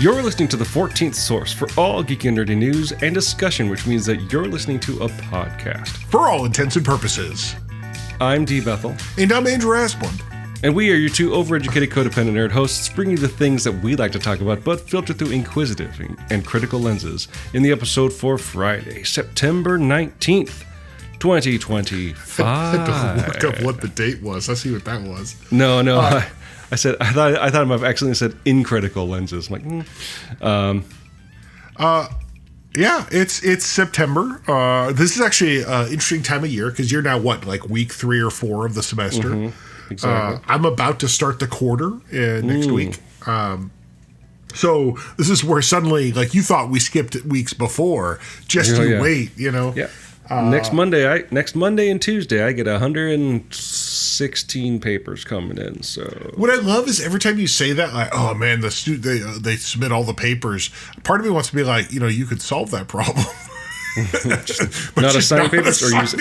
You're listening to the 14th source for all geeky and nerdy news and discussion, which means that you're listening to a podcast. For all intents and purposes. I'm D. Bethel. And I'm Andrew Asplund. And we are your two overeducated codependent nerd hosts, bringing you the things that we like to talk about, but filtered through inquisitive and critical lenses in the episode for Friday, September 19th, 2025. I had to look up what the date was. I see what that was. No. I thought I might have accidentally said in critical lenses. I'm like, Yeah, it's September. This is actually an interesting time of year because you're now like week 3 or 4 of the semester. Mm-hmm. Exactly. I'm about to start the quarter next week. So this is where suddenly, like, you thought we skipped weeks before. Just wait, you know. Yeah. Next Monday and Tuesday, I get 116 papers coming in. So what I love is every time you say that, like, oh man, they submit all the papers. Part of me wants to be like, you could solve that problem. Not assigning papers, or use.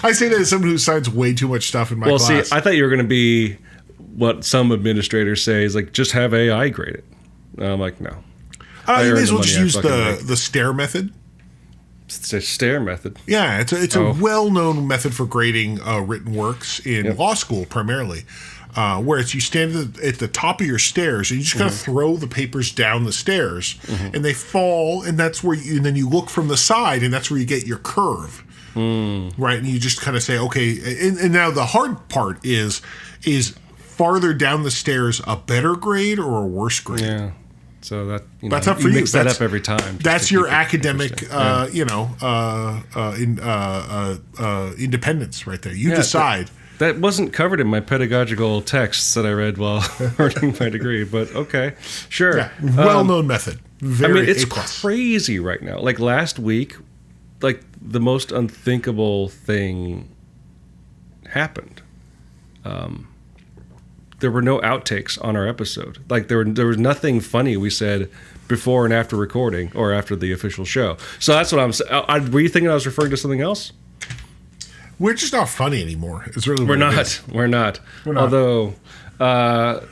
I say that as someone who signs way too much stuff in my class. Well, see, I thought you were going to be what some administrators say is like, just have AI grade it. I'm like, no. You may as well just use the stare method. It's a stare method. Yeah, it's a well-known method for grading written works in law school primarily, where you stand at the top of your stairs and you just kind of throw the papers down the stairs, and they fall, and that's where and then you look from the side, and that's where you get your curve, right? And you just kind of say, okay, and now the hard part is farther down the stairs a better grade or a worse grade? Yeah. So that's up for you. Mix that up every time. That's your academic, independence right there. You decide. That wasn't covered in my pedagogical texts that I read while earning my degree, but okay, sure. Yeah, well-known method. It's crazy right now. Like last week, like the most unthinkable thing happened. There were no outtakes on our episode. Like there was nothing funny we said before and after recording or after the official show. So that's what I'm saying. Were you thinking I was referring to something else? We're just not funny anymore. It's really We're not. Although, but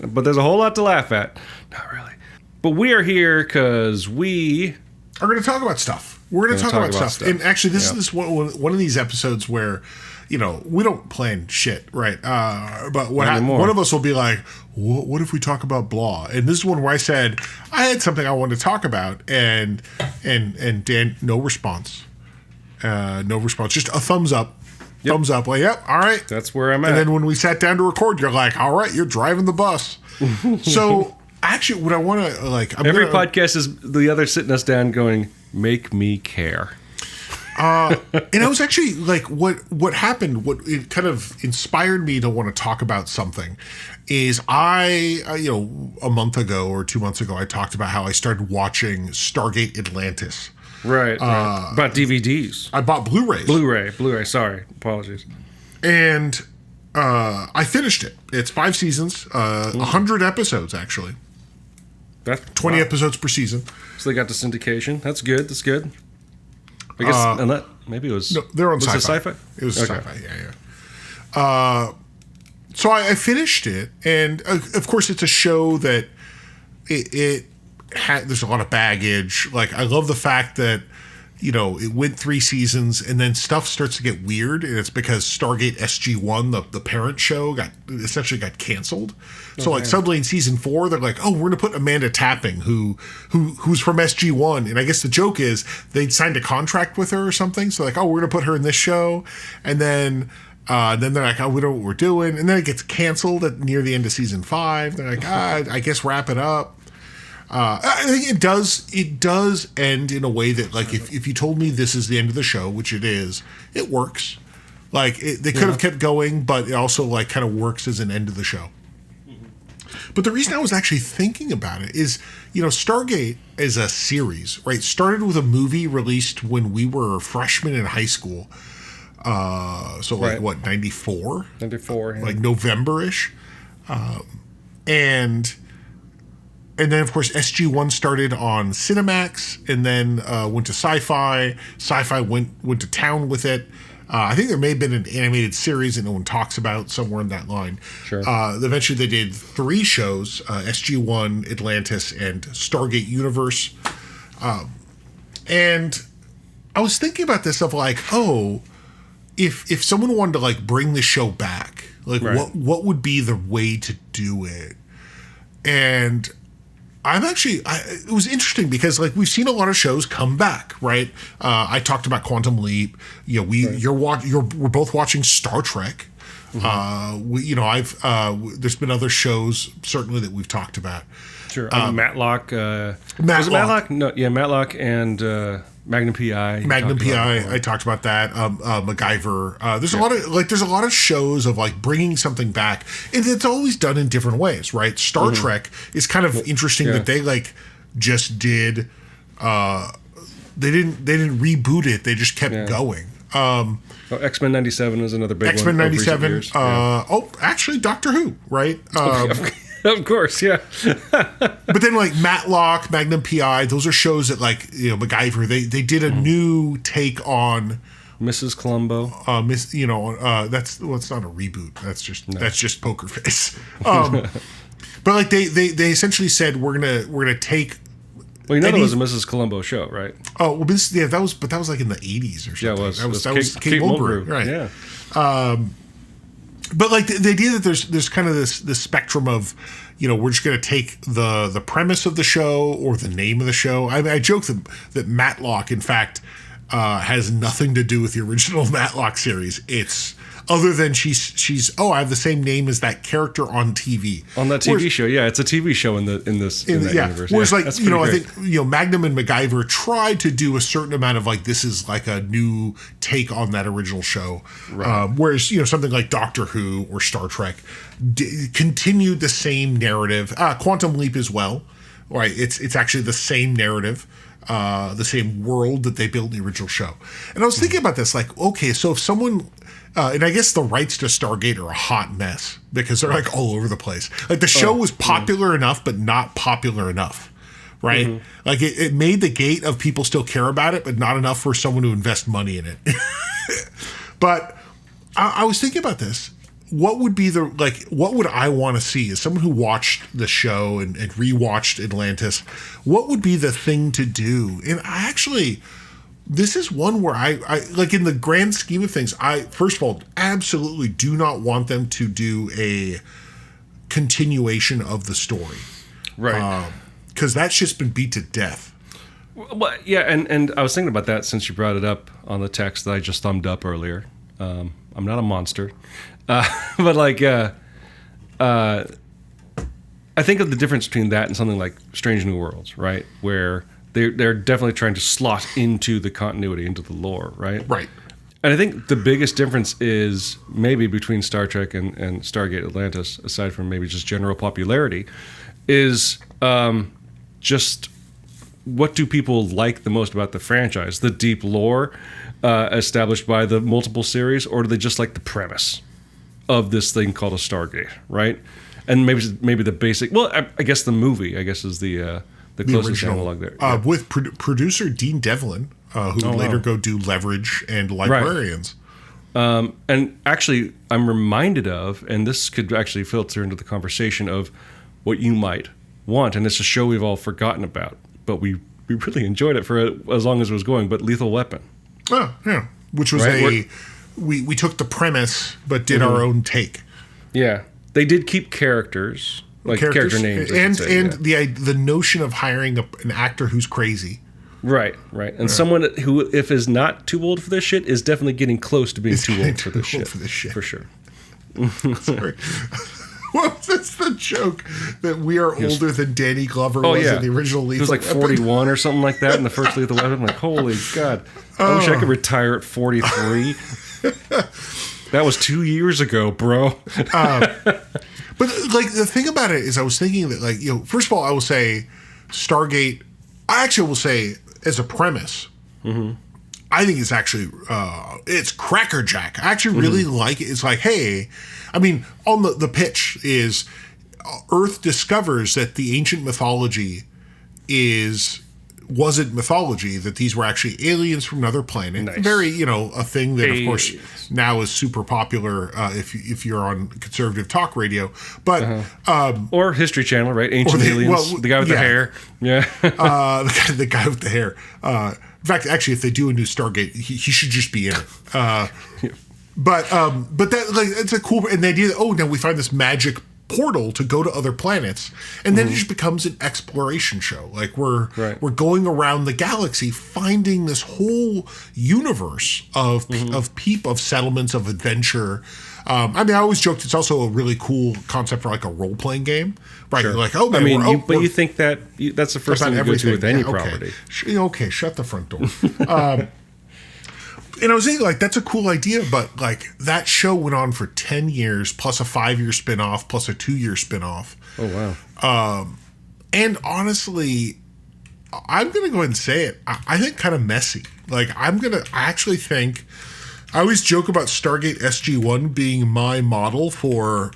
there's a whole lot to laugh at. Not really. But we are here because we are going to talk about stuff. We're going to talk about stuff. And actually, this is one of these episodes where, we don't plan shit, right? But one of us will be like, what if we talk about blah? And this is one where I said, I had something I wanted to talk about, and Dan, no response. Just a thumbs up. Yep. Thumbs up, like, yep, all right. That's where I'm at. And then when we sat down to record, you're like, all right, you're driving the bus. So, actually, what I want to, every podcast is the other sitting us down going, make me care. And I was actually like, what happened, what it kind of inspired me to want to talk about something is a month ago or 2 months ago, I talked about how I started watching Stargate Atlantis. Right. About DVDs. I bought Blu-rays. Blu-ray. Sorry. Apologies. And I finished it. It's 5 seasons, 100 episodes, actually. That's 20 episodes per season. So they got the syndication. That's good. I guess maybe it was. No, they're on Sci-Fi. Was it Sci-Fi? It was Sci-Fi, yeah. So I finished it, and of course it's a show that there's a lot of baggage. Like, I love the fact that, it went 3 seasons, and then stuff starts to get weird, and it's because Stargate SG-1, the parent show, essentially got canceled. So, like, suddenly in season 4, they're like, oh, we're going to put Amanda Tapping, who's from SG-1. And I guess the joke is they'd signed a contract with her or something. So, like, oh, we're going to put her in this show. And then they're like, oh, we don't know what we're doing. And then it gets canceled near the end of season 5. They're like, I guess wrap it up. I think it does end in a way that, like, if you told me this is the end of the show, which it is, it works. Like, they could have kept going, but it also, like, kind of works as an end of the show. But the reason I was actually thinking about it is, Stargate is a series, right? Started with a movie released when we were freshmen in high school. So, like, what, 94? 94, yeah. Like, November-ish. And then, of course, SG-1 started on Cinemax and then went to Sci-Fi. Sci-Fi went to town with it. I think there may have been an animated series that no one talks about somewhere in that line. Sure. Eventually, they did 3 shows: SG-1, Atlantis, and Stargate Universe. And I was thinking about this of like, if someone wanted to like bring the show back, like what would be the way to do it? And it was interesting because like we've seen a lot of shows come back, right? I talked about Quantum Leap. You know, we're both watching Star Trek. Mm-hmm. There's been other shows certainly that we've talked about. Sure. Matlock. Was it Matlock? No, yeah, Matlock and Magnum PI. Magnum PI. I talked about that. MacGyver. There's a lot of shows of like bringing something back, and it's always done in different ways, right? Star Trek is kind of interesting that they like just did. They didn't reboot it. They just kept going. X-Men 97 is another big one. X-Men 97. Actually, Doctor Who, right? Of course, yeah. But then like Matlock, Magnum PI, those are shows that like, you know, MacGyver, they did a new take on Mrs. Columbo. It's not a reboot. That's just Poker Face. But like they essentially said we're gonna take. Well, that was a Mrs. Columbo show, right? Oh, well, that was like in the 80s or something. Yeah, it was. That was Kate Mulgrew, right? Yeah. But like the idea that there's kind of this spectrum of, you know, we're just going to take the premise of the show or the name of the show. I mean, I joke that Matlock, in fact, has nothing to do with the original Matlock series. It's other than she's I have the same name as that character on TV. On that TV show, yeah, it's a TV show in that universe. Whereas like, you know, great. I think, you know, Magnum and MacGyver tried to do a certain amount of like, this is like a new take on that original show. Right. Whereas, you know, something like Doctor Who or Star Trek continued the same narrative. Quantum Leap as well, right? It's actually the same narrative. The same world that they built in the original show. And I was thinking about this, like, okay, so if someone, and I guess the rights to Stargate are a hot mess because they're like all over the place. Like the show was popular enough, but not popular enough, right? Mm-hmm. Like it made the gate of people still care about it, but not enough for someone to invest money in it. But I was thinking about this. What would be what would I want to see as someone who watched the show and rewatched Atlantis? What would be the thing to do? And I actually, this is one where I like in the grand scheme of things, I, first of all, absolutely do not want them to do a continuation of the story. Right. Because that's just been beat to death. Well, yeah, and I was thinking about that since you brought it up on the text that I just thumbed up earlier. I'm not a monster. But like, I think of the difference between that and something like Strange New Worlds, right? Where they're definitely trying to slot into the continuity, into the lore, right? Right. And I think the biggest difference is maybe between Star Trek and Stargate Atlantis, aside from maybe just general popularity, is just what do people like the most about the franchise? The deep lore established by the multiple series, or do they just like the premise of this thing called a Stargate, right? And maybe the basic. Well, I guess the movie, is the closest original, analog there. With producer Dean Devlin, who would later go do Leverage and Librarians. Right. And actually, I'm reminded of, and this could actually filter into the conversation of what you might want, and it's a show we've all forgotten about, but we really enjoyed it for as long as it was going. But Lethal Weapon. Oh yeah, which was we took the premise but did our own take. Yeah, they did keep character names, and the notion of hiring an actor who's crazy. Right, and someone who, if is not too old for this shit, is definitely getting close to being too old for this shit, for sure. Sorry. What was the joke that we are older than Danny Glover was in the original Lethal Weapon? He was like 41 or something like that in the first Lethal Weapon. I'm like, holy God. I wish I could retire at 43. That was 2 years ago, bro. But like the thing about it is I was thinking that, like, you know, first of all, I will say Stargate, I actually will say as a premise, I think it's actually, it's crackerjack. I actually really like it. It's like, hey, I mean, on the pitch is Earth discovers that the ancient mythology is wasn't mythology, that these were actually aliens from another planet. Nice. Very, a thing that, of course, Aliens. now is super popular if you're on conservative talk radio. But Or History Channel, right? Ancient Aliens. The guy with the hair. Yeah. the guy with the hair. In fact, actually, if they do a new Stargate, he should just be in it. But that, like, it's a cool, and the idea that, now we find this magic portal to go to other planets, and then it just becomes an exploration show. Like we're going around the galaxy, finding this whole universe of settlements, of adventure. I always joked it's also a really cool concept for like a role playing game, right? Sure. You're like, man, you think that's the first thing you go to with any property. Okay, shut the front door. And I was thinking, like, that's a cool idea, but, like, that show went on for 10 years, plus a 5-year spinoff, plus a 2-year spinoff. Oh, wow. And honestly, I'm going to go ahead and say it. I think kind of messy. Like, I actually think, I always joke about Stargate SG-1 being my model for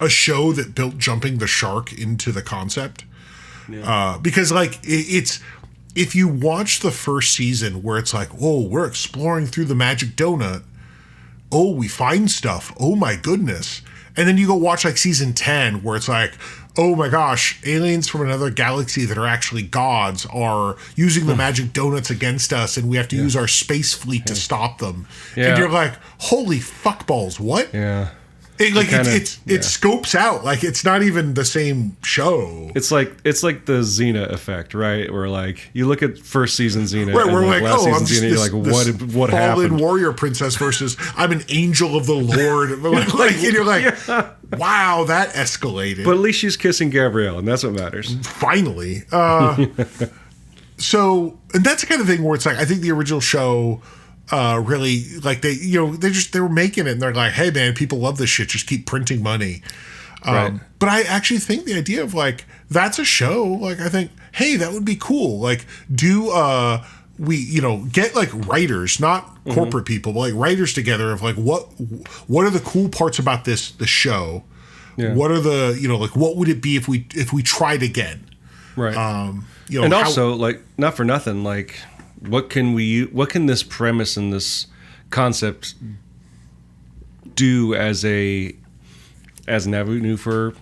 a show that built jumping the shark into the concept. Yeah. Because, like, it's... If you watch the first season where it's like, we're exploring through the magic donut. We find stuff. Oh, my goodness. And then you go watch like season 10 where it's like, oh, my gosh, aliens from another galaxy that are actually gods are using the magic donuts against us, and we have to use our space fleet to stop them. Yeah. And you're like, holy fuckballs, what? Yeah. It scopes out. Like, it's not even the same show. It's like the Xena effect, right? Where like you look at first season Xena, right? We're like, last I'm season just Xena, you're like, what happened? Fallen warrior princess versus I'm an angel of the Lord. And you're like, wow, that escalated. But at least she's kissing Gabrielle, and that's what matters. Finally. So, and that's the kind of thing where it's like, I think the original show. Really, like they were making it, and they're like, hey man, people love this shit, just keep printing money. Right. But I actually think the idea of like, that's a show, like I think, hey, that would be cool. Like get like writers, not corporate people, but like writers together of like, what are the cool parts about the show? Yeah. What are the, like, what would it be if we tried again? Right. And also, like, not for nothing, like, what can this premise and this concept do as an avenue for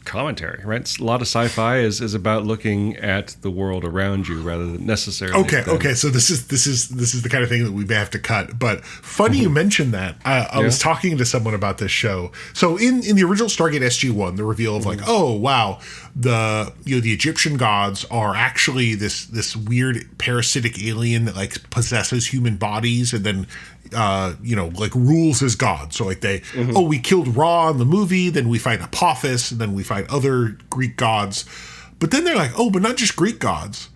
commentary, right? It's, a lot of sci-fi is about looking at the world around you rather than necessarily. Okay. So this is the kind of thing that we may have to cut. But funny you mentioned that. I was talking to someone about this show. So in the original Stargate SG-1, the reveal of like, oh wow, the Egyptian gods are actually this weird parasitic alien that like possesses human bodies and then like rules as God. So like we killed Ra in the movie, then we fight Apophis, and then we fight other Greek gods. But then they're like, but not just Greek gods.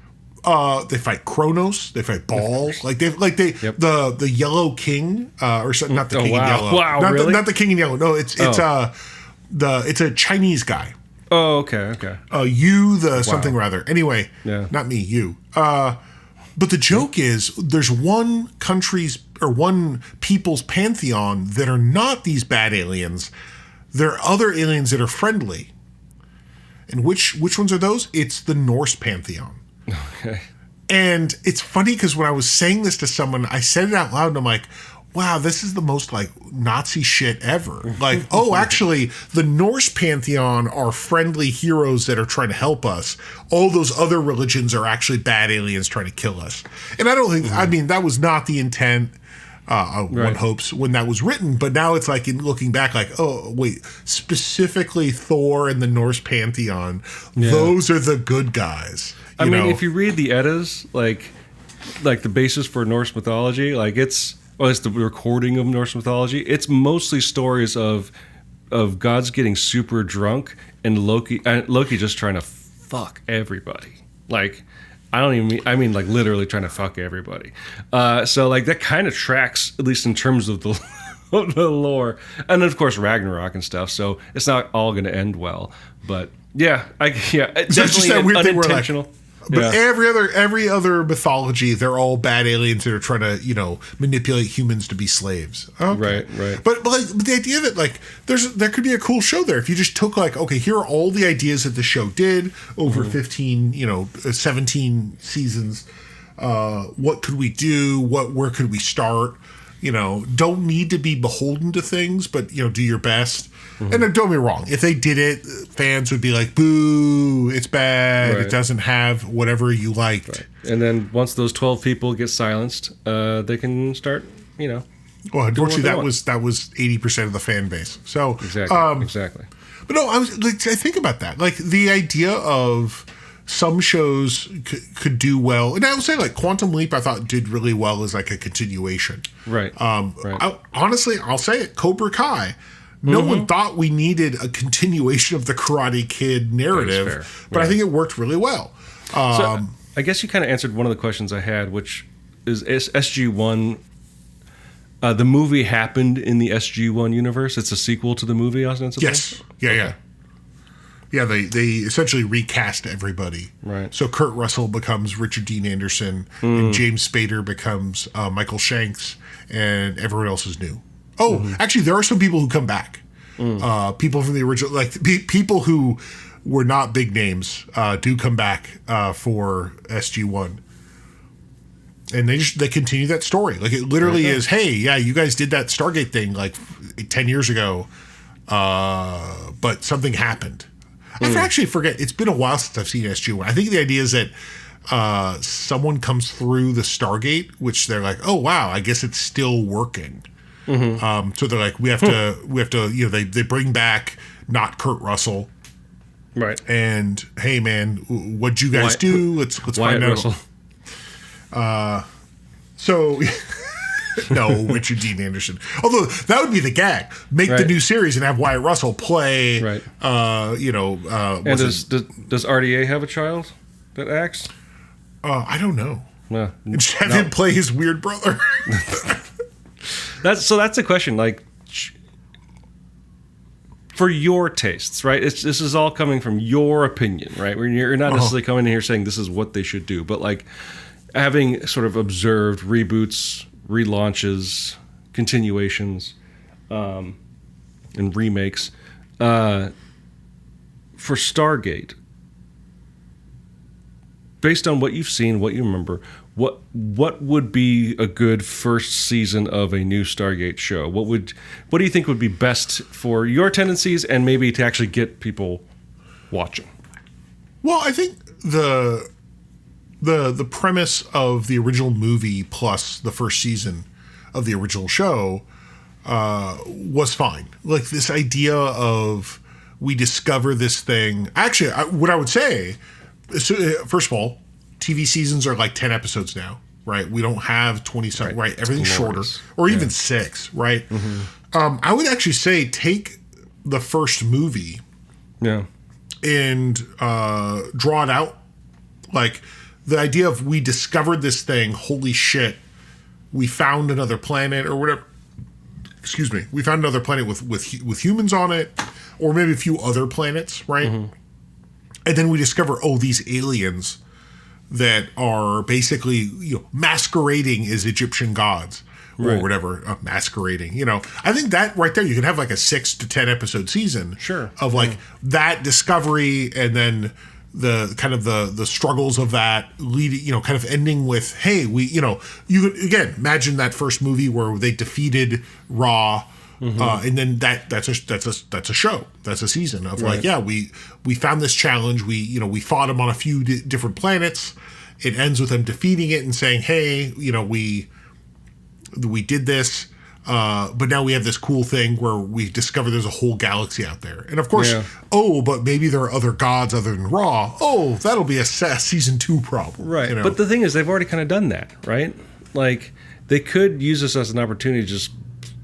They fight Kronos, they fight Baal, the Yellow King, or something, not the King in Yellow. Wow, really? Not the King in Yellow. No, it's a Chinese guy. Oh, okay. Something rather. Anyway, not me, you. But the joke is, there's one people's pantheon that are not these bad aliens. There are other aliens that are friendly. And which ones are those? It's the Norse pantheon. Okay. And it's funny because when I was saying this to someone, I said it out loud and I'm like, wow, this is the most like Nazi shit ever. Like, actually, the Norse pantheon are friendly heroes that are trying to help us. All those other religions are actually bad aliens trying to kill us. And I don't think, that was not the intent. One hopes when that was written, but now it's like in looking back, like, specifically Thor and the Norse pantheon, those are the good guys. I mean, if you read the Eddas, like the basis for Norse mythology, like it's the recording of Norse mythology. It's mostly stories of gods getting super drunk and Loki just trying to fuck everybody. Like, I mean like literally trying to fuck everybody. So like that kind of tracks, at least in terms of the lore, and then of course Ragnarok and stuff. So it's not all going to end well, but it's just that weird thing where like, But every other mythology, they're all bad aliens that are trying to, manipulate humans to be slaves. Okay. Right. But the idea that there could be a cool show there if you just took okay, here are all the ideas that the show did over 15, 17 seasons. What could we do? Where could we start? Don't need to be beholden to things, but do your best. And don't get me wrong, if they did it, fans would be like, boo, it's bad, It doesn't have whatever you liked. Right. And then once those 12 people get silenced, they can start, Well, unfortunately, that was 80% of the fan base. So Exactly. But no, I think about that. The idea of some shows could do well, and I would say Quantum Leap I thought did really well as a continuation. Right. Honestly, I'll say it, Cobra Kai. No one thought we needed a continuation of the Karate Kid narrative, but I think it worked really well. So I guess you kind of answered one of the questions I had, which is SG-1. The movie happened in the SG-1 universe. It's a sequel to the movie, ostensibly? Yes. Yeah. Yeah, they essentially recast everybody. Right. So Kurt Russell becomes Richard Dean Anderson, and James Spader becomes Michael Shanks, and everyone else is new. Oh, actually, there are some people who come back. People from the original, people who were not big names, do come back for SG-1. And they continue that story. It literally is, hey, yeah, you guys did that Stargate thing 10 years ago, but something happened. I actually forget. It's been a while since I've seen SG-1. I think the idea is that someone comes through the Stargate, which they're like, oh, wow, I guess it's still working. So they're like, we have to, they bring back not Kurt Russell. Right. And, hey, man, what'd you guys do? Let's find out. Russell. So... No, Richard Dean Anderson. Although that would be the gag. Make the new series and have Wyatt Russell play. Right. And does RDA have a child that acts? I don't know. No. Just have him play his weird brother. That's a question. For your tastes, right? This is all coming from your opinion, right? You're not necessarily coming in here saying this is what they should do, but having sort of observed reboots, relaunches, continuations, and remakes. For Stargate, based on what you've seen, what you remember, what would be a good first season of a new Stargate show? What do you think would be best for your tendencies and maybe to actually get people watching? Well, I think the premise of the original movie plus the first season of the original show was fine. This idea of we discover this thing. Actually, what I would say, first of all, TV seasons are 10 episodes now, right? We don't have 20-something, right? Everything's shorter, or even 6, right? I would actually say take the first movie and draw it out. The idea of we discovered this thing, holy shit, we found another planet or whatever. Excuse me. We found another planet with humans on it, or maybe a few other planets, right? And then we discover, these aliens that are basically masquerading as Egyptian gods or whatever, masquerading. I think that right there, you could have a 6 to 10 episode season of that discovery, and then the kind of the struggles of that leading, kind of ending with, hey, you could, again, imagine that first movie where they defeated Ra, and then that's a show, that's a season of we found this challenge, we fought them on a few different planets. It ends with them defeating it and saying, hey, we did this. But now we have this cool thing where we discover there's a whole galaxy out there. And of course, but maybe there are other gods other than Ra. Oh, that'll be a season 2 problem. Right. But the thing is, they've already kind of done that, right? They could use this as an opportunity to just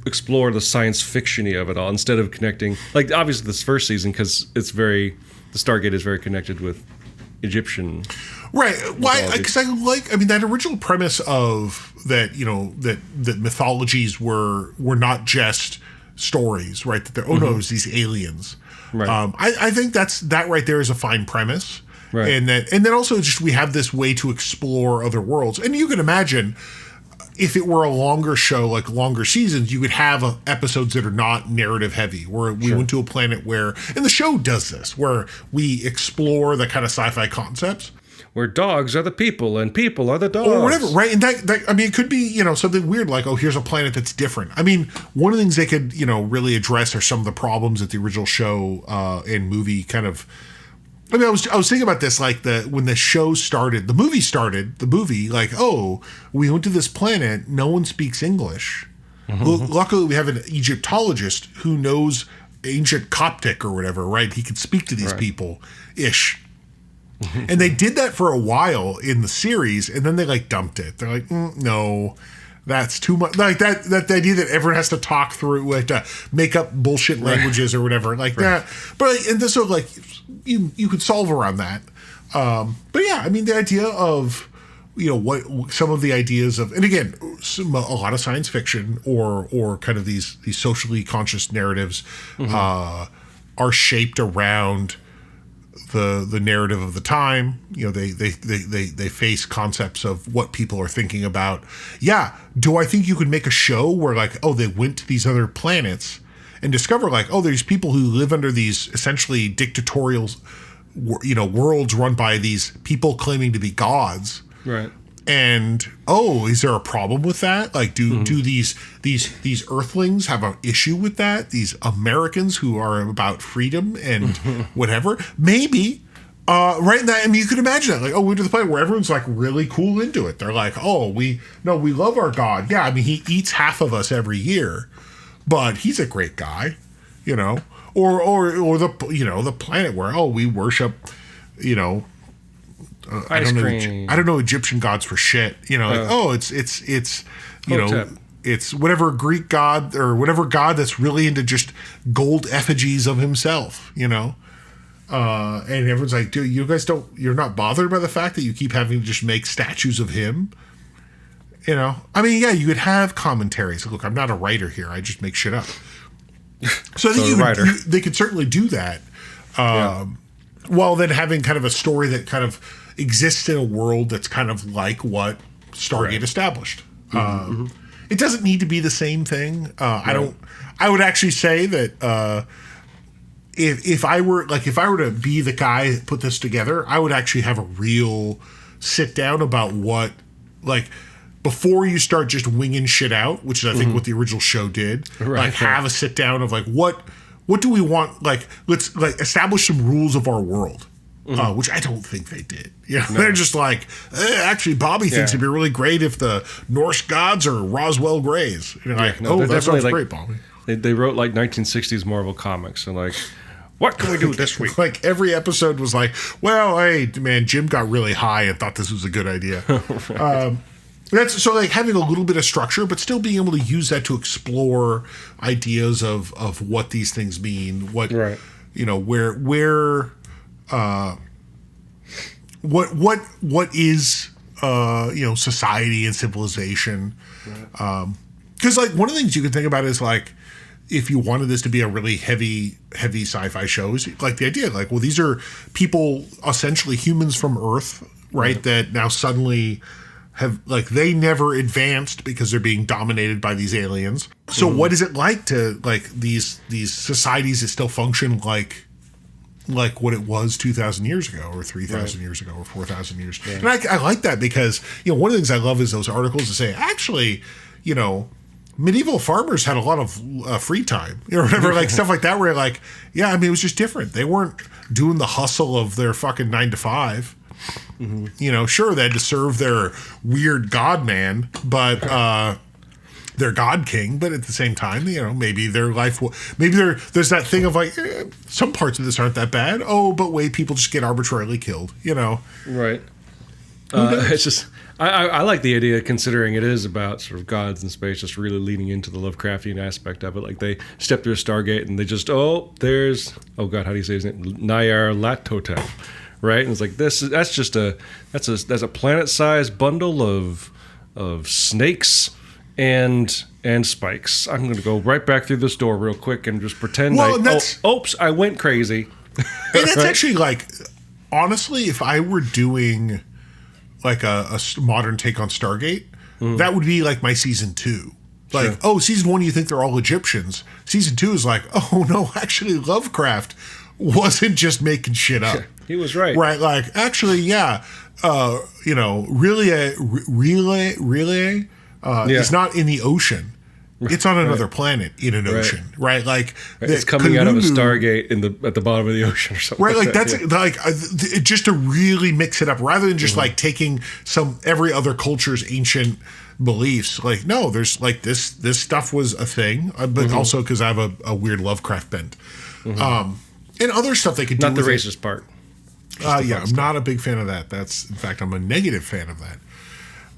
explore the science fiction-y of it all instead of connecting. Obviously, this first season, because the Stargate is very connected with Egyptian. Right. Why? Because that original premise of that, that mythologies were not just stories, right? That it was these aliens. Right. I think that right there is a fine premise. Right. And then also just we have this way to explore other worlds. And you can imagine if it were a longer show, like longer seasons, you could have episodes that are not narrative heavy, where we went to a planet where, and the show does this, where we explore the kind of sci-fi concepts. Where dogs are the people and people are the dogs. Or whatever, right? And that I mean, it could be, something weird like, oh, here's a planet that's different. I mean, one of the things they could, really address are some of the problems that the original show and movie kind of. I mean, I was thinking about this, like when the show started, the movie, like, oh, we went to this planet, no one speaks English. Luckily, we have an Egyptologist who knows ancient Coptic or whatever, right? He can speak to these people-ish. And they did that for a while in the series, and then they like dumped it. They're like, no, that's too much. Like that the idea that everyone has to talk through, like to make up bullshit languages or whatever, like that. But and so like you could solve around that. But yeah, I mean the idea of what some of the ideas of, and again, a lot of science fiction or kind of these socially conscious narratives are shaped around the narrative of the time. They face concepts of what people are thinking about. Yeah, do I think you could make a show where like, oh, they went to these other planets and discover like, oh, there's people who live under these essentially dictatorial worlds run by these people claiming to be gods, right? And is there a problem with that? Like, do these Earthlings have an issue with that? These Americans who are about freedom and whatever, maybe. Right? That, I mean, you could imagine that. Like, we went to the planet where everyone's like really cool into it. They're like, we love our God. Yeah, I mean, he eats half of us every year, but he's a great guy, Or the planet where we worship, I don't know Egyptian gods for shit. It's whatever Greek god or whatever god that's really into just gold effigies of himself, and everyone's like, dude, you're not bothered by the fact that you keep having to just make statues of him. I mean, yeah, you could have commentaries. Look, I'm not a writer here. I just make shit up. So I think they could certainly do that. While then having kind of a story that kind of exists in a world that's kind of like what Stargate established. It doesn't need to be the same thing. I would actually say that if I were to be the guy that put this together, I would actually have a real sit down about what, like, before you start just winging shit out, which is I think what the original show did. Have a sit down of like what do we want? Like, let's like establish some rules of our world. Which I don't think they did. They're just like, actually, Bobby thinks it'd be really great if the Norse gods are Roswell Greys. That sounds great, Bobby. They wrote like 1960s Marvel comics and like, what can we do this week? Like every episode was like, well, hey, man, Jim got really high and thought this was a good idea. That's so like having a little bit of structure, but still being able to use that to explore ideas of what these things mean, what what is society and civilization, because like one of the things you can think about is like if you wanted this to be a really heavy sci-fi show, is like the idea like, well, these are people, essentially humans from Earth, right, that now suddenly have, like, they never advanced because they're being dominated by these aliens. So what is it like to, like, these societies that still function like what it was 2,000 years ago or 3,000 years ago or 4,000 years. Yeah. And I like that because, one of the things I love is those articles that say, actually, medieval farmers had a lot of free time, or whatever, like stuff like that, where like, yeah, I mean, it was just different. They weren't doing the hustle of their fucking 9 to 5. Sure, they had to serve their weird god man, but their god king. But at the same time, maybe their life there's that thing of like, some parts of this aren't that bad. Oh, but wait, people just get arbitrarily killed. Right. It's just I like the idea, considering it is about sort of gods in space, just really leaning into the Lovecraftian aspect of it. Like they step through a Stargate and they just there's how do you say his name? Nyarlathotep. Right, and it's like that's a planet-sized bundle of snakes and spikes. I'm going to go right back through this door real quick and just pretend. Oops, I went crazy. And that's actually like honestly, if I were doing like a modern take on Stargate, that would be like my season 2. Like, Sure. oh, season 1, you think they're all Egyptians. Season 2 is like, oh no, actually Lovecraft wasn't just making shit up. He was right. Right, like, actually, yeah, Relay is not in the ocean. It's on another planet in an ocean, right? Like, it's coming out of a Stargate at the bottom of the ocean or something. Right, like that's like just to really mix it up, rather than just like taking every other culture's ancient beliefs. Like, no, there's like this stuff was a thing, but also because I have a weird Lovecraft bent, and other stuff they could do. Not the with racist part. Yeah, I'm not a big fan of that. In fact, I'm a negative fan of that.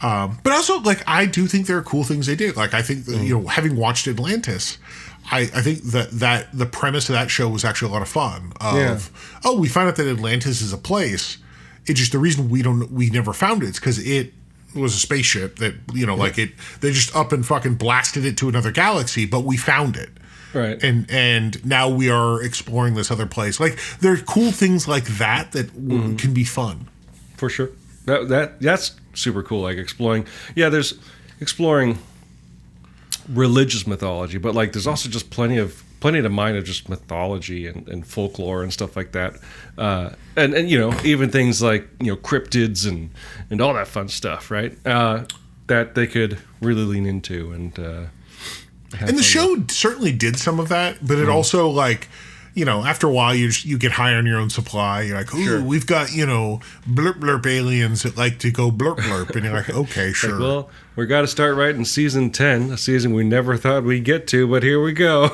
But also, like, I do think there are cool things they did. Like, I think, having watched Atlantis, I think that the premise of that show was actually a lot of fun. We find out that Atlantis is a place. It's just the reason we never found it is because it was a spaceship that, they just up and fucking blasted it to another galaxy, but we found it. Right. And now we are exploring this other place. Like, there are cool things like that can be fun. For sure. That's super cool. Like there's exploring religious mythology, but like there's also just plenty to mine of just mythology and folklore and stuff like that. And even things like cryptids and all that fun stuff, right? That they could really lean into and the show certainly did some of that, but it also like. After a while, you get high on your own supply. You're like, ooh, we've got, blurp blurp aliens that like to go blurp blurp. And you're like, okay, sure. Like, well, we got to start right in season 10, a season we never thought we'd get to, but here we go.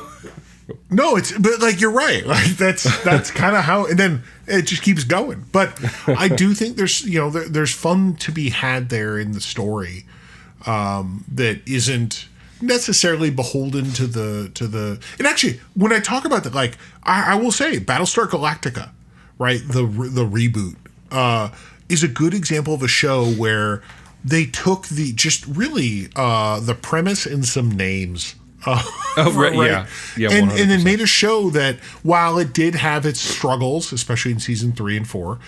No, but like, you're right. Like, that's kind of how, and then it just keeps going. But I do think there's fun to be had there in the story that isn't necessarily beholden to the and actually when I talk about that, like I will say Battlestar Galactica, right, the reboot is a good example of a show where they took the premise and some names right. Yeah, and then made a show that, while it did have its struggles, especially in season 3 and 4,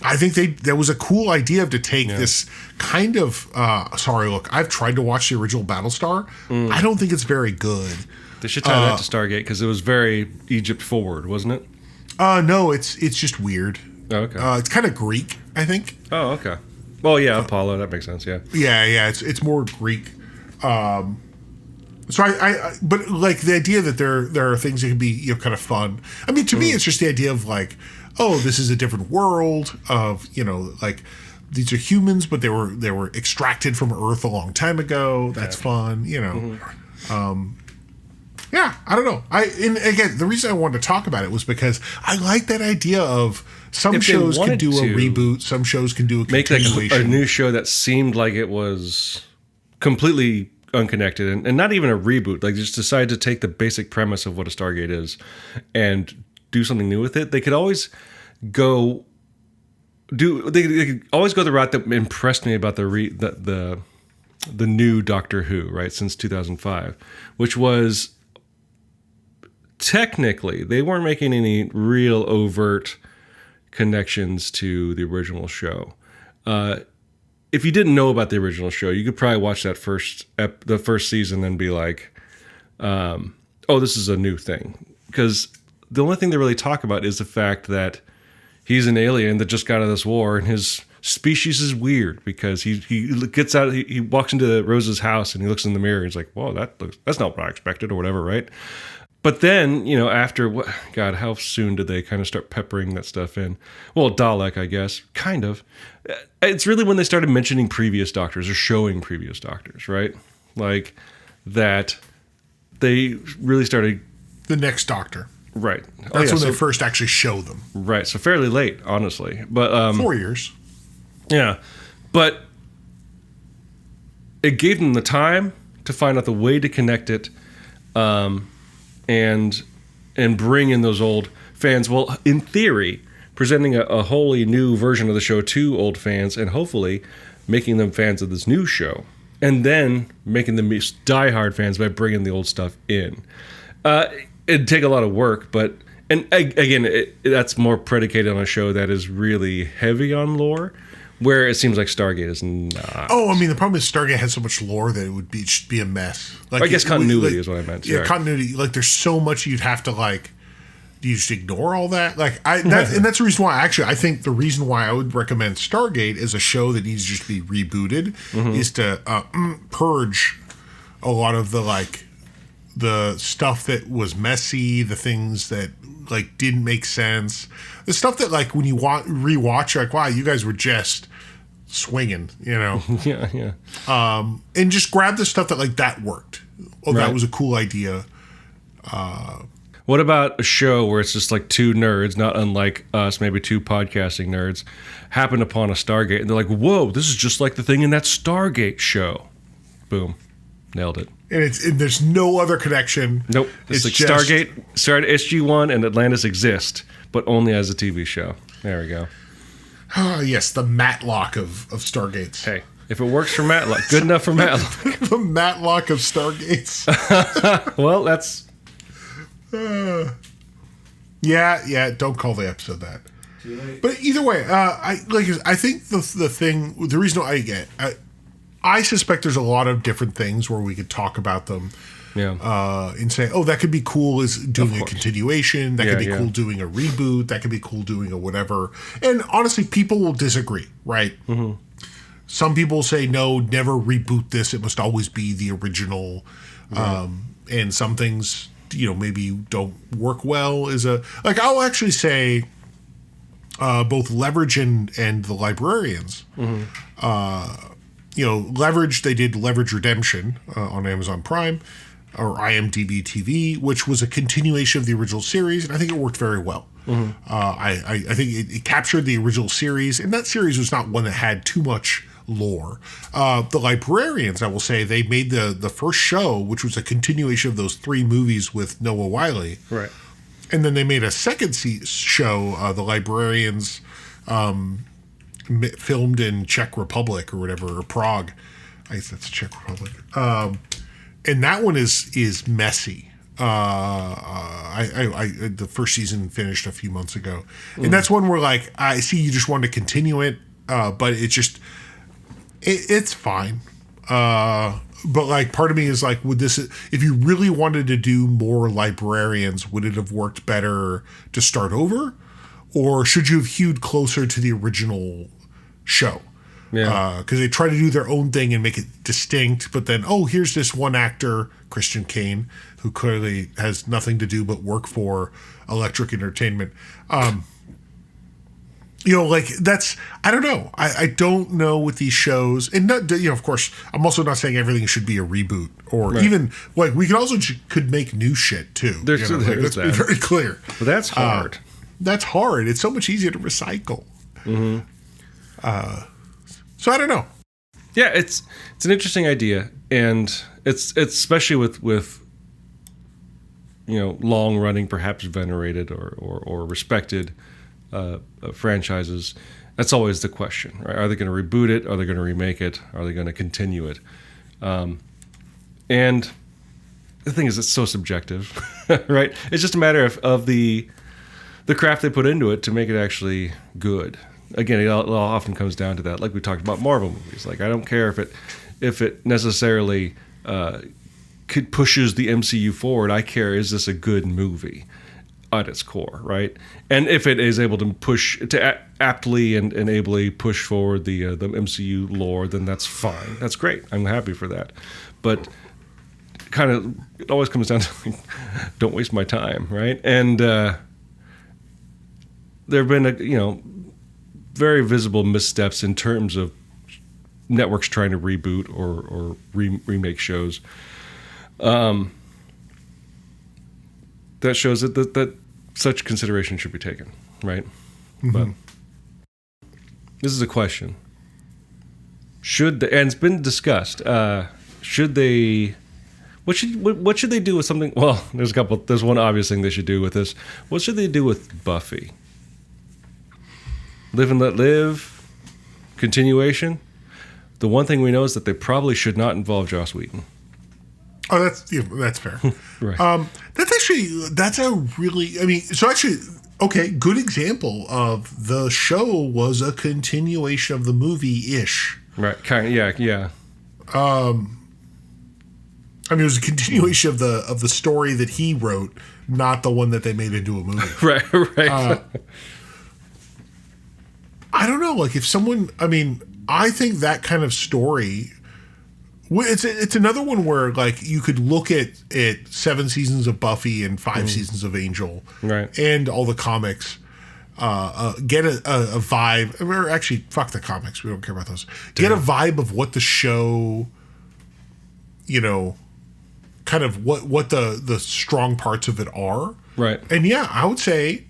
I think there was a cool idea to take this kind of look, I've tried to watch the original Battlestar. I don't think it's very good. They should tie that to Stargate, because it was very Egypt forward, wasn't it? No, it's just weird. Oh, okay. It's kind of Greek, I think. Oh, okay. Well, yeah, Apollo, that makes sense, yeah. Yeah, it's more Greek. So but like the idea that there are things that can be kind of fun. I mean, to me, it's just the idea of like, oh, this is a different world of like these are humans, but they were extracted from Earth a long time ago. That's fun, Yeah, I don't know. And again, the reason I wanted to talk about it was because I like that idea of some shows can do a reboot, some shows can do a continuation. Make like a new show that seemed like it was completely unconnected and not even a reboot. Like, just decide to take the basic premise of what a Stargate is and do something new with it. They could always go the route that impressed me about the new Doctor Who, right, since 2005, which was technically they weren't making any real overt connections to the original show. If you didn't know about the original show, you could probably watch that the first season and be like, oh, this is a new thing. Because the only thing they really talk about is the fact that he's an alien that just got out of this war, and his species is weird because he gets out, he walks into Rose's house and he looks in the mirror and he's like, whoa, that's not what I expected, or whatever, right? But then, after God, how soon did they kind of start peppering that stuff in? Well, Dalek, I guess, kind of. It's really when they started mentioning previous doctors or showing previous doctors, right? Like that they really started. The next Doctor. Right. That's when they first actually show them. Right. So fairly late, honestly. But 4 years. Yeah. But it gave them the time to find out the way to connect it. And bring in those old fans. Well, in theory, presenting a wholly new version of the show to old fans, and hopefully making them fans of this new show, and then making them diehard fans by bringing the old stuff in. It'd take a lot of work, but And again, that's more predicated on a show that is really heavy on lore, where it seems like Stargate is not. Oh, I mean, the problem is Stargate has so much lore that it should be a mess. Like, I guess continuity is what I meant. Yeah, continuity. Like, there's so much you'd have to, like, do you just ignore all that? Like, and that's the reason why, actually, I think the reason why I would recommend Stargate as a show that needs to just be rebooted is to purge a lot of the, like, the stuff that was messy, the things that, like, didn't make sense, the stuff that, like, when you rewatch, you're like, wow, you guys were just swinging, you know? Yeah. And just grab the stuff that, like, that worked. Oh, right. That was a cool idea. What about a show where it's just like two nerds, not unlike us, maybe two podcasting nerds, happen upon a Stargate, and they're like, whoa, this is just like the thing in that Stargate show. Boom. Nailed it. And there's no other connection. Nope. It's like just Stargate, SG-1, and Atlantis exist, but only as a TV show. There we go. Ah, yes, the Matlock of Stargates. Hey, if it works for Matlock, good enough for Matlock. The Matlock of Stargates. Well, that's... Yeah, don't call the episode that. But either way, I think the reason I suspect there's a lot of different things where we could talk about them. Yeah. And say, oh, that could be cool as doing a continuation. That could be cool doing a reboot. That could be cool doing a whatever. And honestly, people will disagree, right? Mm-hmm. Some people say, no, never reboot this. It must always be the original. Right. And some things, maybe don't work well I'll actually say both Leverage and the Librarians. Mm-hmm. Leverage, they did Leverage Redemption on Amazon Prime or IMDb TV, which was a continuation of the original series, and I think it worked very well. Mm-hmm. I think it captured the original series, and that series was not one that had too much lore. The Librarians, I will say, they made the first show, which was a continuation of those 3 movies with Noah Wyle. Right. And then they made a second show, The Librarians, filmed in Czech Republic or whatever, or Prague. I guess that's Czech Republic. And that one is messy. The first season finished a few months ago. And that's one where, like, I see you just want to continue it, but it's fine. But, like, part of me is like, if you really wanted to do more Librarians, would it have worked better to start over? Or should you have hewed closer to the original show? Yeah. Because they try to do their own thing and make it distinct, but then, here's this one actor, Christian Kane, who clearly has nothing to do but work for Electric Entertainment. That's, I don't know. I don't know with these shows. And, not, of course, I'm also not saying everything should be a reboot or even, like, we could make new shit too. Let's be very clear. But that's hard. That's hard. It's so much easier to recycle. Mm-hmm. So I don't know. Yeah, it's an interesting idea, and it's especially with long running, perhaps venerated or respected franchises. That's always the question, right? Are they going to reboot it? Are they going to remake it? Are they going to continue it? And the thing is, it's so subjective, right? It's just a matter of the craft they put into it to make it actually good. Again, it all often comes down to that. Like we talked about Marvel movies. Like, I don't care if it necessarily pushes the MCU forward. I care, is this a good movie at its core, right? And if it is able to aptly and ably push forward the MCU lore, then that's fine. That's great. I'm happy for that. But it always comes down to, like, don't waste my time, right? And there have been very visible missteps in terms of networks trying to reboot or remake shows. That shows that such consideration should be taken, right? Mm-hmm. But this is a question. And it's been discussed. Should they? What should they do with something? Well, there's one obvious thing they should do with this. What should they do with Buffy? Live and Let Live, continuation. The one thing we know is that they probably should not involve Joss Whedon. Oh, that's fair. Right. That's that's a really, I mean, so actually, okay, good example of the show was a continuation of the movie-ish. Right. Kind of, yeah. I mean, it was a continuation of the story that he wrote, not the one that they made into a movie. Right. I don't know, like if someone, I mean, I think that kind of story, it's another one where like you could look at 7 seasons of Buffy and 5 seasons of Angel, right, and all the comics, get a vibe, or actually fuck the comics, we don't care about those. Get a vibe of what the show, you know, kind of what the strong parts of it are, right. And yeah, I would say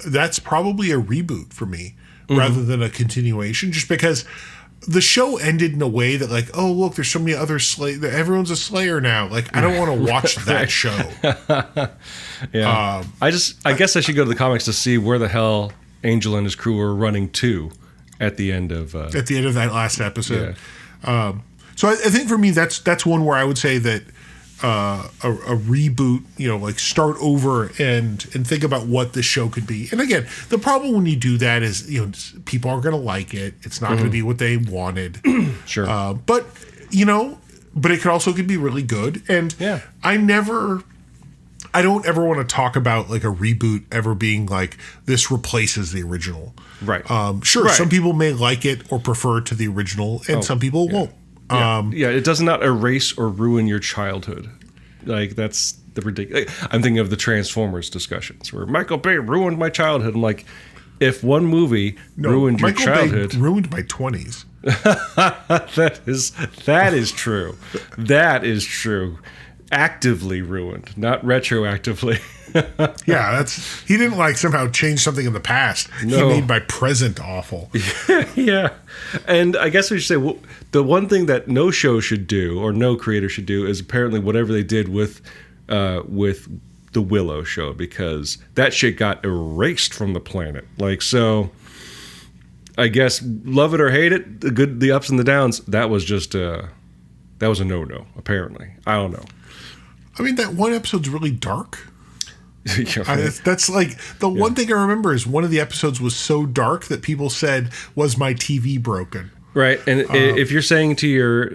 that's probably a reboot for me rather than a continuation, just because the show ended in a way that like, oh look, there's so many other everyone's a Slayer now. Like I don't want to watch that show. Yeah, I guess I should go to the comics to see where the hell Angel and his crew were running to at the end of that last episode. Yeah. So I think for me that's one where I would say that a reboot, you know, like start over and think about what the show could be. And again, the problem when you do that is, you know, people aren't going to like it. It's not going to be what they wanted. Sure. But you know, but it could be really good. And yeah, I don't ever want to talk about like a reboot ever being like this replaces the original. Right. Sure. Right. Some people may like it or prefer it to the original, and some people won't. Yeah, it does not erase or ruin your childhood. Like that's the ridiculous. I'm thinking of the Transformers discussions where Michael Bay ruined my childhood. I'm like, if one movie ruined your childhood, Bay ruined my 20s. that is true. That is true. Actively ruined, not retroactively. Yeah, he didn't like somehow change something in the past. No. He made my present awful. Yeah. And I guess we should say, well, the one thing that no show should do or no creator should do is apparently whatever they did with the Willow show, because that shit got erased from the planet. Like, so I guess love it or hate it, the ups and the downs, that was just that was a no-no, apparently. I don't know. I mean, that one episode's really dark. Yeah, that's like the one thing I remember is one of the episodes was so dark that people said, was my TV broken? Right. And if you're saying to your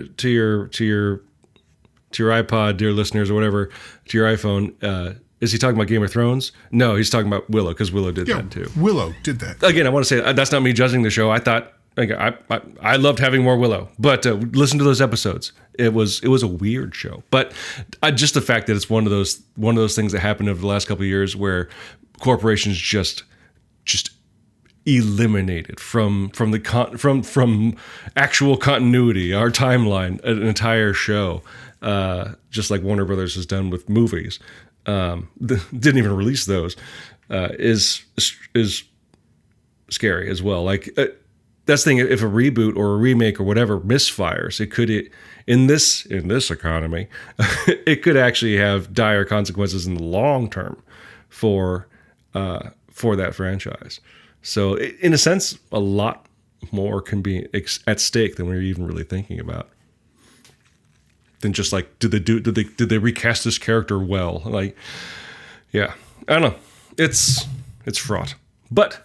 iPod, dear listeners, or whatever, to your iPhone, is he talking about Game of Thrones? No, he's talking about Willow, because Willow did that too. Willow did that. Again, I want to say that's not me judging the show. I thought, I loved having more Willow, but listen to those episodes. It was a weird show, but just the fact that it's one of those things that happened over the last couple of years where corporations just eliminated from actual continuity, our timeline, an entire show, just like Warner Brothers has done with movies. Didn't even release those. Is scary as well. Like. That's the thing. If a reboot or a remake or whatever misfires, it could, in this economy, it could actually have dire consequences in the long term for that franchise. So, in a sense, a lot more can be at stake than we're even really thinking about. Than just like, did they recast this character well? Like, yeah, I don't know. It's fraught, but.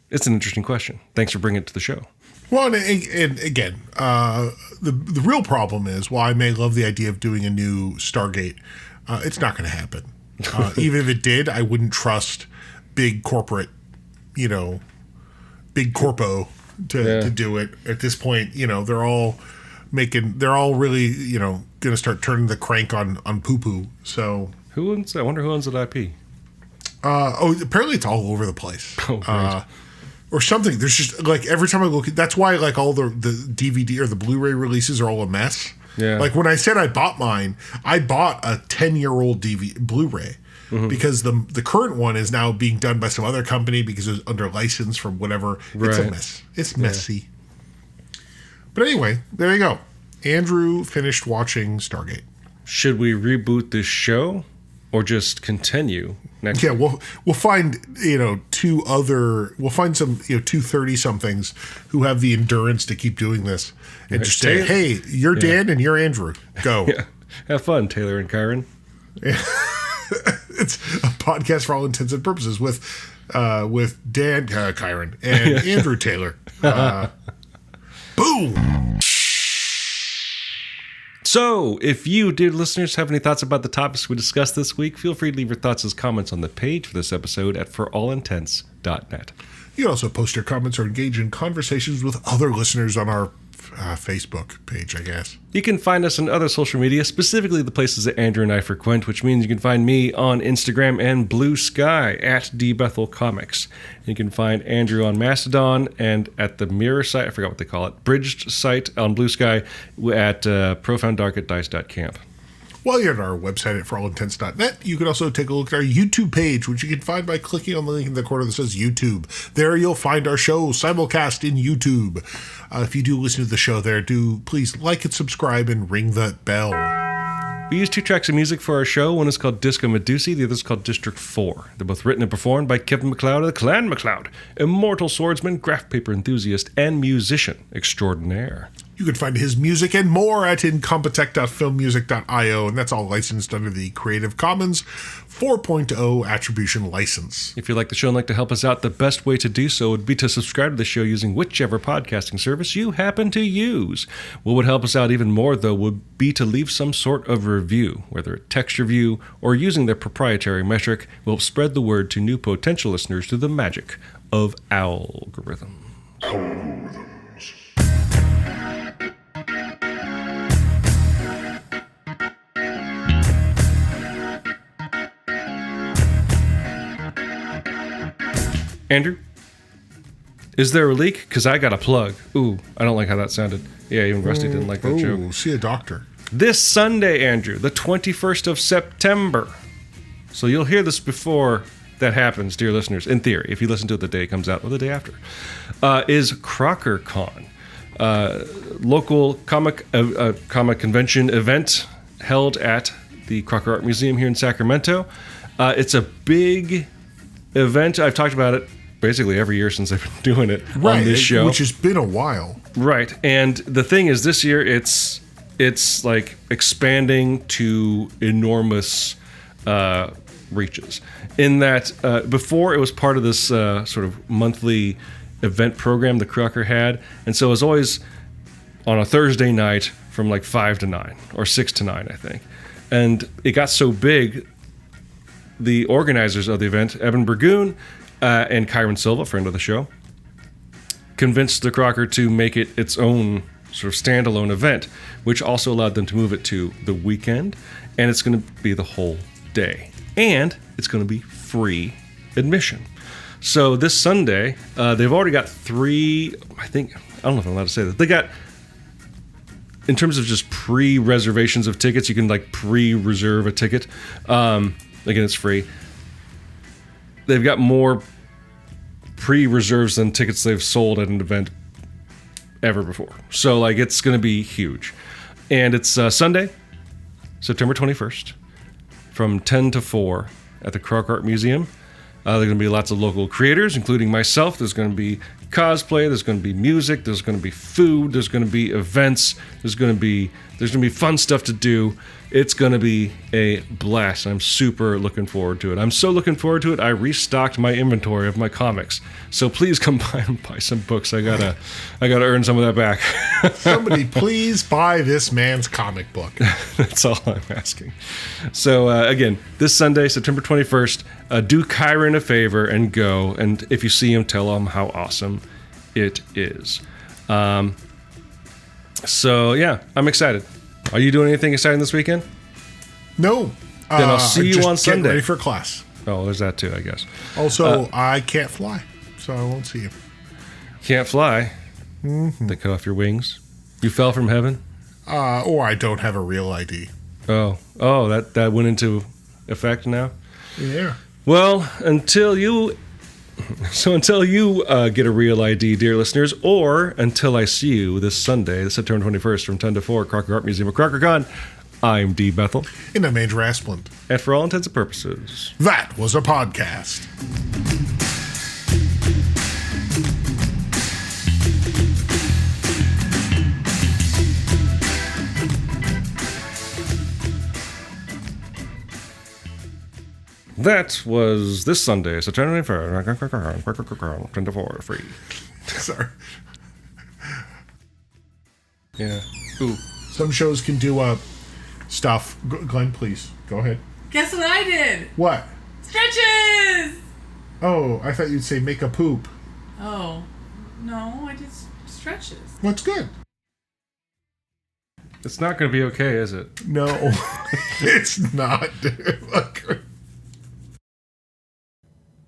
It's an interesting question. Thanks for bringing it to the show. Well, and again, the real problem is, while I may love the idea of doing a new Stargate, it's not going to happen. Even if it did, I wouldn't trust big corporate, big corpo to do it. At this point, they're all really, going to start turning the crank on poo-poo. So I wonder who owns that IP? Apparently it's all over the place. Oh, great. Or something. There's just like every time I look, that's why like all the DVD or the Blu-ray releases are all a mess. Yeah. Like when I said I bought mine, I bought a 10-year-old Blu-ray because the current one is now being done by some other company because it's under license from whatever. Right. It's a mess. It's messy. Yeah. But anyway, there you go. Andrew finished watching Stargate. Should we reboot this show or just continue? Next week. We'll find two 30-somethings who have the endurance to keep doing this and just say, hey, you're Dan and you're Andrew. Go. Yeah. Have fun, Taylor and Kyron. Yeah. It's a podcast for all intents and purposes with Dan Kyron and Andrew Taylor. Boom! So, if you, dear listeners, have any thoughts about the topics we discussed this week, feel free to leave your thoughts as comments on the page for this episode at forallintents.net. You can also post your comments or engage in conversations with other listeners on our Facebook page, I guess. You can find us on other social media, specifically the places that Andrew and I frequent, which means you can find me on Instagram and Blue Sky at dbethelcomics. You can find Andrew on Mastodon and at the mirror site, I forgot what they call it, bridged site on Blue Sky at profounddark@dice.camp. While you're at our website at forallintents.net, you can also take a look at our YouTube page, which you can find by clicking on the link in the corner that says YouTube. There you'll find our show simulcast in YouTube. If you do listen to the show there, do please like and subscribe and ring that bell. We use 2 tracks of music for our show. One is called Disco Medusi, the other is called District 4. They're both written and performed by Kevin MacLeod of the Clan MacLeod, immortal swordsman, graph paper enthusiast, and musician extraordinaire. You can find his music and more at incompetech.filmmusic.io, and that's all licensed under the Creative Commons 4.0 attribution license. If you like the show and like to help us out, the best way to do so would be to subscribe to the show using whichever podcasting service you happen to use. What would help us out even more, though, would be to leave some sort of review, whether a text review or using their proprietary metric, will spread the word to new potential listeners through the magic of algorithms. Andrew, is there a leak? Because I got a plug. Ooh, I don't like how that sounded. Yeah, even Rusty didn't like that joke. See a doctor. This Sunday, Andrew, the 21st of September. So you'll hear this before that happens, dear listeners, in theory. If you listen to it the day it comes out or the day after, is Crocker Con. Local comic convention event held at the Crocker Art Museum here in Sacramento. It's a big event. I've talked about it basically every year since I've been doing it on this show. Which has been a while. Right. And the thing is, this year it's like expanding to enormous reaches. In that before it was part of this sort of monthly event program the Crocker had. And so it was always on a Thursday night from like 5 to 9 or 6 to 9, I think. And it got so big, the organizers of the event, Evan Burgoon and Kyron Silva, friend of the show, convinced the Crocker to make it its own sort of standalone event, which also allowed them to move it to the weekend, and it's going to be the whole day. And it's going to be free admission. So this Sunday, they've already got 3, I don't know if I'm allowed to say this, they got, in terms of just pre-reservations of tickets, you can like pre-reserve a ticket. Again, it's free. They've got more pre-reserves than tickets they've sold at an event ever before. So, like, it's going to be huge. And it's Sunday, September 21st, from 10 to 4 at the Crocker Art Museum. There are going to be lots of local creators, including myself. There's going to be cosplay. There's going to be music. There's going to be food. There's going to be events. There's going to be fun stuff to do. It's going to be a blast. I'm super looking forward to it. I'm so looking forward to it, I restocked my inventory of my comics. So please come by and buy some books. I gotta earn some of that back. Somebody please buy this man's comic book. That's all I'm asking. So again, this Sunday, September 21st, do Kyron a favor and go. And if you see him, tell him how awesome it is. So yeah, I'm excited. Are you doing anything exciting this weekend? No. Then I'll see you on Sunday. Get ready for class. Oh, there's that too, I guess. Also, I can't fly, so I won't see you. Can't fly? Mm-hmm. They cut off your wings? You fell from heaven? Or I don't have a real ID. Oh, that went into effect now? Yeah. Well, until you get a real ID, dear listeners, or until I see you this Sunday, September 21st from 10 to 4 at Crocker Art Museum of CrockerCon, I'm D. Bethel. And I'm Andrew Asplund. And for all intents and purposes, that was a podcast. That was this Sunday, September 24th, 24 free. Sorry. Yeah. Ooh. Some shows can do stuff. Glenn, please go ahead. Guess what I did? What? Stretches! Oh, I thought you'd say make a poop. Oh. No, I did stretches. What's good? It's not going to be okay, is it? No, it's not.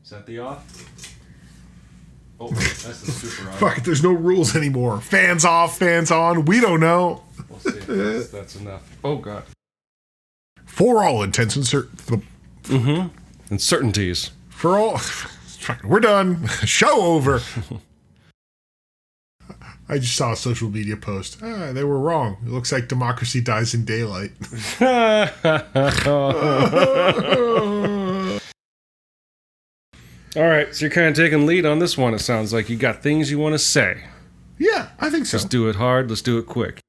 Is that the off? Oh, that's the super off. Fuck, there's no rules anymore. Fans off, fans on. We don't know. We'll see if that's enough. Oh, God. For all intents and And certainties. for all, we're done. Show over. I just saw a social media post. They were wrong. It looks like democracy dies in daylight. All right, so you're kind of taking lead on this one. It sounds like you got things you want to say. Yeah, I think so. Let's do it hard. Let's do it quick.